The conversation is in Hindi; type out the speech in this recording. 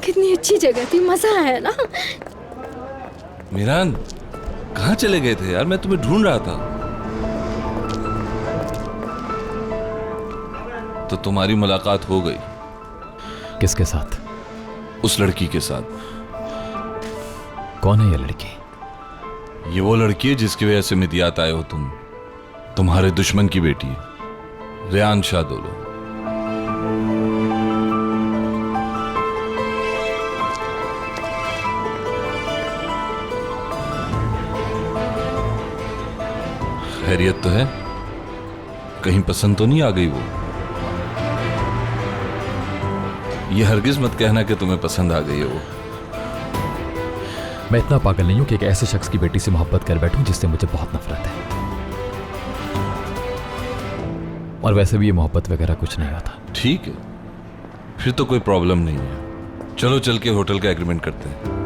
कितनी अच्छी जगह थी, मजा आया ना। मीरान, कहाँ चले गए थे यार? मैं तुम्हें ढूंढ रहा था। तो तुम्हारी मुलाकात हो गई। किसके साथ? उस लड़की के साथ। कौन है ये लड़की? ये वो लड़की है जिसकी वजह से मिदियात आए हो तुम। तुम्हारे दुश्मन की बेटी है, रेहान शाह दोलो। खैरियत तो है? कहीं पसंद तो नहीं आ गई वो? ये हरगिज मत कहना कि तुम्हें पसंद आ गई है वो। मैं इतना पागल नहीं हूं कि एक ऐसे शख्स की बेटी से मोहब्बत कर बैठूं जिससे मुझे बहुत नफरत है। और वैसे भी ये मोहब्बत वगैरह कुछ नहीं होता। ठीक है, फिर तो कोई प्रॉब्लम नहीं है। चलो चल के होटल का एग्रीमेंट करते हैं।